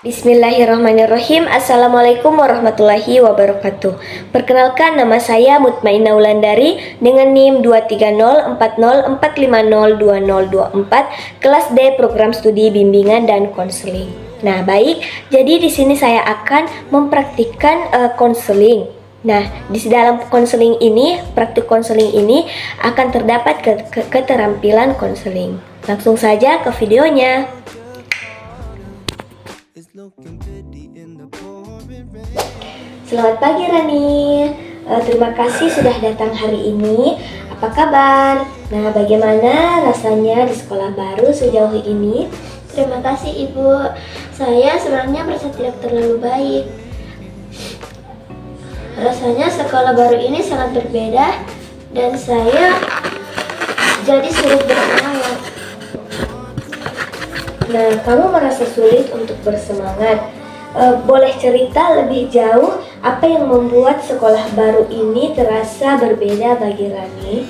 Bismillahirrahmanirrahim. Assalamualaikum warahmatullahi wabarakatuh. Perkenalkan, nama saya Mutmainah Wulandari dengan NIM 23040450204, kelas D, program studi bimbingan dan konseling. Nah, baik. Jadi di sini saya akan mempraktikkan konseling. Nah, di dalam konseling ini, praktik konseling ini akan terdapat keterampilan konseling. Langsung saja ke videonya. Selamat pagi Rani, terima kasih sudah datang hari ini. Apa kabar? Nah, bagaimana rasanya di sekolah baru sejauh ini? Terima kasih Ibu, saya sebenarnya merasa tidak terlalu baik. Rasanya sekolah baru ini sangat berbeda dan saya jadi sulit bersemangat. Nah, kamu merasa sulit untuk bersemangat. Boleh cerita lebih jauh apa yang membuat sekolah baru ini terasa berbeda bagi Rani?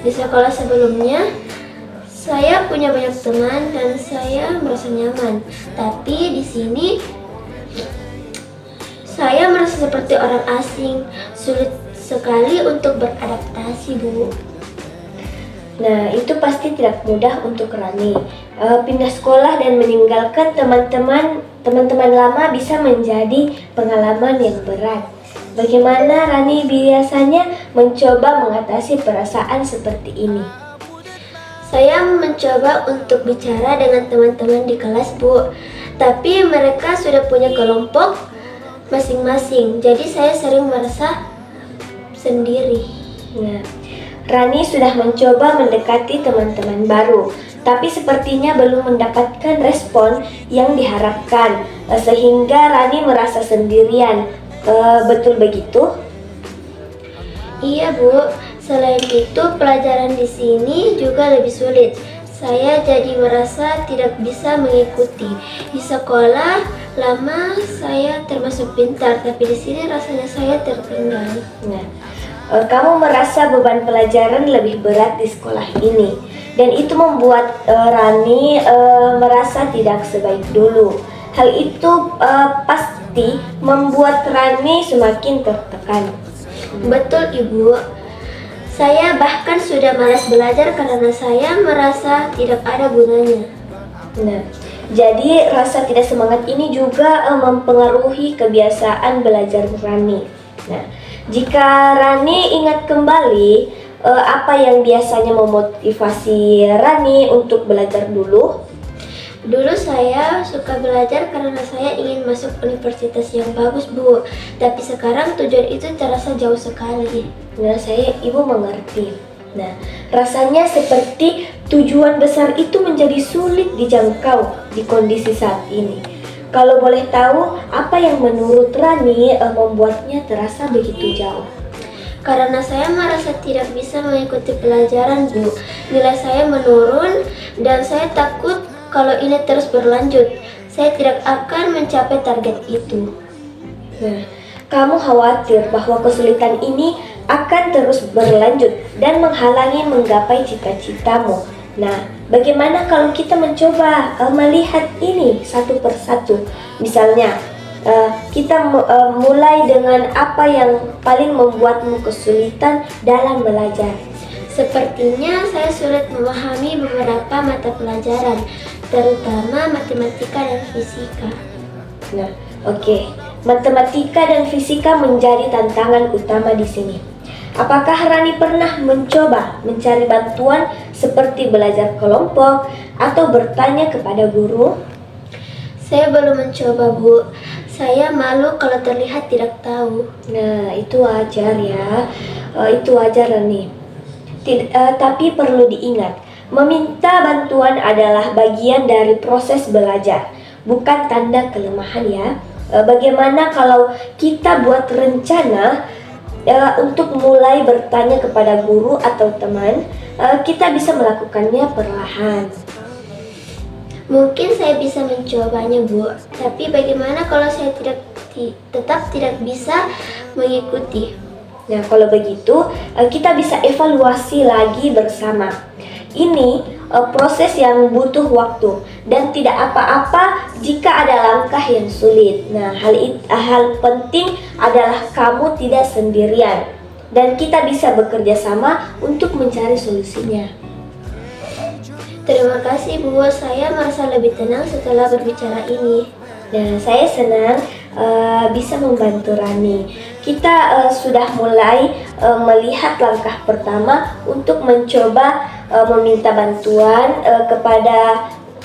Di sekolah sebelumnya, saya punya banyak teman dan saya merasa nyaman. Tapi di sini, saya merasa seperti orang asing, sulit sekali untuk beradaptasi, Bu. Nah, itu pasti tidak mudah untuk Rani. Pindah sekolah dan meninggalkan teman-teman lama bisa menjadi pengalaman yang berat. Bagaimana Rani biasanya mencoba mengatasi perasaan seperti ini? Saya mencoba untuk bicara dengan teman-teman di kelas, Bu. Tapi mereka sudah punya kelompok masing-masing, jadi saya sering merasa sendiri. Nah, Rani sudah mencoba mendekati teman-teman baru, tapi sepertinya belum mendapatkan respon yang diharapkan, sehingga Rani merasa sendirian. Betul begitu? Iya, Bu. Selain itu, pelajaran di sini juga lebih sulit. Saya jadi merasa tidak bisa mengikuti. Di sekolah lama saya termasuk pintar, tapi di sini rasanya saya tertinggal. Nah, kamu merasa beban pelajaran lebih berat di sekolah ini, dan itu membuat Rani merasa tidak sebaik dulu. Hal itu pasti membuat Rani semakin tertekan. Betul, Ibu. Saya bahkan sudah malas belajar karena saya merasa tidak ada gunanya. Nah, jadi rasa tidak semangat ini juga mempengaruhi kebiasaan belajar Rani. Nah, jika Rani ingat kembali apa yang biasanya memotivasi Rani untuk belajar dulu? Dulu saya suka belajar karena saya ingin masuk universitas yang bagus, Bu. Tapi sekarang tujuan itu terasa jauh sekali. Nah, Ibu mengerti. Nah, rasanya seperti tujuan besar itu menjadi sulit dijangkau di kondisi saat ini. Kalau boleh tahu, apa yang menurut Rani membuatnya terasa begitu jauh? Karena saya merasa tidak bisa mengikuti pelajaran, Bu. Nilai saya menurun dan saya takut kalau ini terus berlanjut, saya tidak akan mencapai target itu. Nah, kamu khawatir bahwa kesulitan ini akan terus berlanjut dan menghalangi menggapai cita-citamu. Nah, bagaimana kalau kita mencoba melihat ini satu persatu? Misalnya, kita mulai dengan apa yang paling membuatmu kesulitan dalam belajar. Sepertinya saya sulit memahami beberapa mata pelajaran, terutama matematika dan fisika. Nah, oke. Matematika dan fisika menjadi tantangan utama di sini. Apakah Rani pernah mencoba mencari bantuan seperti belajar kelompok atau bertanya kepada guru? Saya belum mencoba, Bu. Saya malu kalau terlihat tidak tahu. Nah, itu wajar ya. Itu wajar, Rani. Tapi perlu diingat, meminta bantuan adalah bagian dari proses belajar, bukan tanda kelemahan ya. Bagaimana kalau kita buat rencana untuk mulai bertanya kepada guru atau teman, kita bisa melakukannya perlahan. Mungkin saya bisa mencobanya, Bu. Tapi bagaimana kalau saya tetap tidak bisa mengikuti? Nah, kalau begitu kita bisa evaluasi lagi bersama. Ini proses yang butuh waktu dan tidak apa-apa jika ada langkah yang sulit. Nah, hal penting adalah kamu tidak sendirian dan kita bisa bekerja sama untuk mencari solusinya. Terima kasih Bu, saya merasa lebih tenang setelah berbicara ini. Nah, saya senang bisa membantu Rani. Kita sudah mulai melihat langkah pertama untuk mencoba meminta bantuan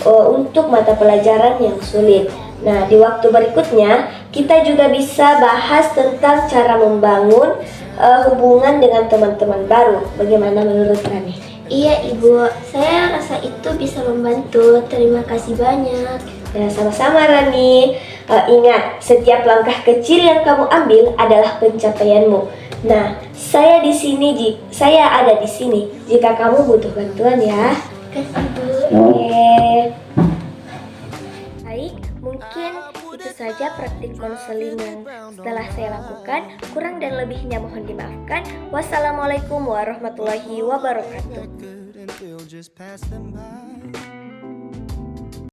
untuk mata pelajaran yang sulit. Nah, di waktu berikutnya kita juga bisa bahas tentang cara membangun hubungan dengan teman-teman baru. Bagaimana menurut Rani? Iya Ibu, saya rasa itu bisa membantu. Terima kasih banyak. Nah, sama-sama Rani. Ingat, setiap langkah kecil yang kamu ambil adalah pencapaianmu. Nah, saya ada di sini jika kamu butuh bantuan ya. Terima kasih Bu. Oke. Baik, mungkin itu saja praktik konseling yang setelah saya lakukan. Kurang dan lebihnya mohon dimaafkan. Wassalamualaikum warahmatullahi wabarakatuh.